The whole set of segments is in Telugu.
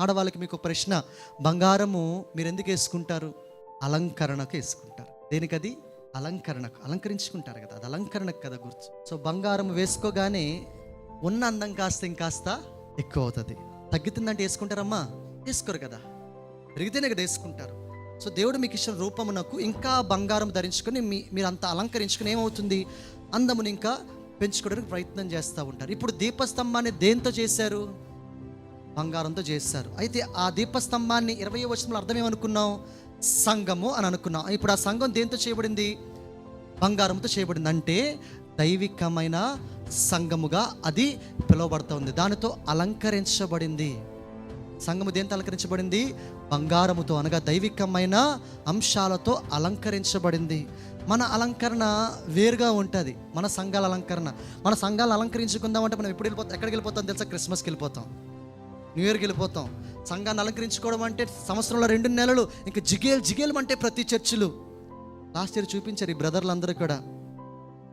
ఆడవాళ్ళకి మీకు ప్రశ్న, బంగారము మీరు ఎందుకు వేసుకుంటారు? అలంకరణకు వేసుకుంటారు. దేనికది? అలంకరణకు. అలంకరించుకుంటారు కదా, అది అలంకరణకు కదా గుర్తు. సో బంగారం వేసుకోగానే ఉన్న అందం కాస్త ఇంకాస్త ఎక్కువ అవుతుంది. తగ్గుతుందంటే వేసుకుంటారమ్మా? వేసుకోరు కదా, పెరిగితేనే కదా వేసుకుంటారు. సో దేవుడు మీకు ఇచ్చిన రూపమునకు ఇంకా బంగారం ధరించుకొని మీరు అంత అలంకరించుకుని ఏమవుతుంది? అందముని ఇంకా పెంచుకోవడానికి ప్రయత్నం చేస్తూ ఉంటారు. ఇప్పుడు దీపస్తంభాన్ని దేంతో చేశారు? బంగారంతో చేశారు. అయితే ఆ దీపస్తంభాన్ని 20వ వచనంలో అర్థం ఏమనుకున్నాం? సంఘము అని అనుకున్నాం. ఇప్పుడు ఆ సంఘం దేంతో చేయబడింది? బంగారంతో చేయబడింది. అంటే దైవికమైన సంఘముగా అది పిలువబడుతుంది. దానితో అలంకరించబడింది. సంఘము దేంతో అలంకరించబడింది? బంగారముతో, అనగా దైవికమైన అంశాలతో అలంకరించబడింది. మన అలంకరణ వేరుగా ఉంటుంది. మన సంఘాల అలంకరణ, మన సంఘాలు అలంకరించుకుందామంటే మనం ఎక్కడికి వెళ్ళిపోతాం తెలుసా? క్రిస్మస్కి వెళ్ళిపోతాం, న్యూ ఇయర్కి వెళ్ళిపోతాం. సంఘాన్ని అలంకరించుకోవడం అంటే సంవత్సరంలో 2 నెలలు ఇంకా జిగేలు అంటే ప్రతి చర్చిలు. లాస్ట్ ఇయర్ చూపించారు ఈ బ్రదర్లు అందరూ కూడా.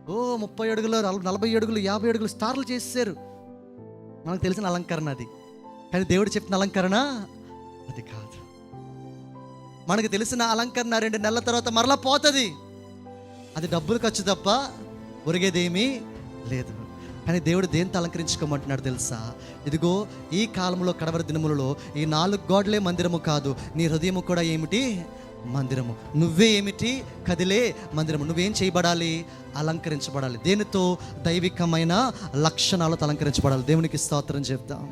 30 అడుగులు, 40 అడుగులు, 50 అడుగులు స్టార్లు చేశారు. మనకు తెలిసిన అలంకరణ అది. కానీ దేవుడు చెప్పిన అలంకరణ అది కాదు. మనకు తెలిసిన అలంకరణ 2 నెలల తర్వాత మరలా పోతుంది. అది డబ్బులు ఖర్చు తప్ప ఒరిగేదేమీ లేదు. కానీ దేవుడు దేంతో అలంకరించుకోమంటున్నాడు తెలుసా? ఇదిగో ఈ కాలంలో, కడవరి దినములలో ఈ 4 గోడలే మందిరము కాదు, నీ హృదయము కూడా ఏమిటి? మందిరము. నువ్వే ఏమిటి? కదిలే మందిరము. నువ్వేం చేయబడాలి? అలంకరించబడాలి. దేనితో? దైవికమైన లక్షణాలతో అలంకరించబడాలి. దేవునికి స్తోత్రం చెప్దాం.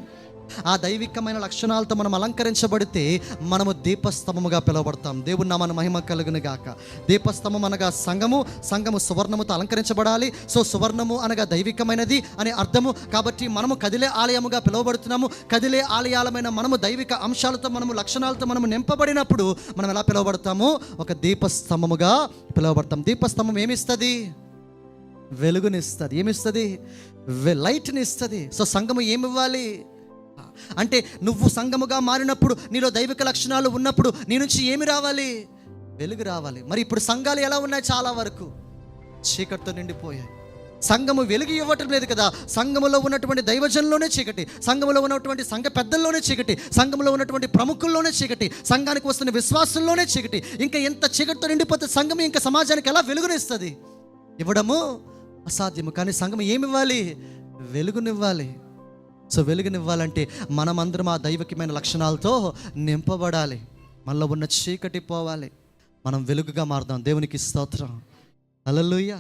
ఆ దైవికమైన లక్షణాలతో మనం అలంకరించబడితే మనము దీపస్తంభముగా పిలువబడతాం. దేవుని నామమున మహిమ కలుగును గాక. దీపస్తంభం అనగా సంఘము సువర్ణముతో అలంకరించబడాలి. సో సువర్ణము అనగా దైవికమైనది అని అర్థము. కాబట్టి మనము కదిలే ఆలయముగా పిలువబడుతున్నాము. కదిలే ఆలయాలమైన మనము దైవిక అంశాలతో, మనము లక్షణాలతో మనము నింపబడినప్పుడు మనం ఎలా పిలువబడతాము? ఒక దీపస్తంభముగా పిలువబడతాం. దీపస్తంభం ఏమిస్తుంది? వెలుగునిస్తుంది. ఏమిస్తుంది? లైట్ని ఇస్తుంది. సో సంఘము ఏమివ్వాలి అంటే, నువ్వు సంఘముగా మారినప్పుడు, నీలో దైవిక లక్షణాలు ఉన్నప్పుడు నీ నుంచి ఏమి రావాలి? వెలుగు రావాలి. మరి ఇప్పుడు సంఘాలు ఎలా ఉన్నాయి? చాలా వరకు చీకటితో నిండిపోయాయి. సంఘము వెలుగు ఇవ్వటం లేదు కదా. సంఘములో ఉన్నటువంటి దైవజనుల్లోనే చీకటి, సంఘములో ఉన్నటువంటి సంఘ పెద్దల్లోనే చీకటి, సంఘములో ఉన్నటువంటి ప్రముఖుల్లోనే చీకటి, సంఘానికి వస్తున్న విశ్వాసుల్లోనే చీకటి. ఇంకా ఎంత చీకటితో నిండిపోతే సంఘం ఇంకా సమాజానికి ఎలా వెలుగునిస్తుంది? ఇవ్వడము అసాధ్యము. కానీ సంఘం ఏమివ్వాలి? వెలుగునివ్వాలి. సో వెలుగునివ్వాలంటే మనమందరం ఆ దైవికమైన లక్షణాలతో నింపబడాలి. మనలో ఉన్న చీకటి పోవాలి. మనం వెలుగుగా మారుదాం. దేవునికి స్తోత్రం. హల్లెలూయా.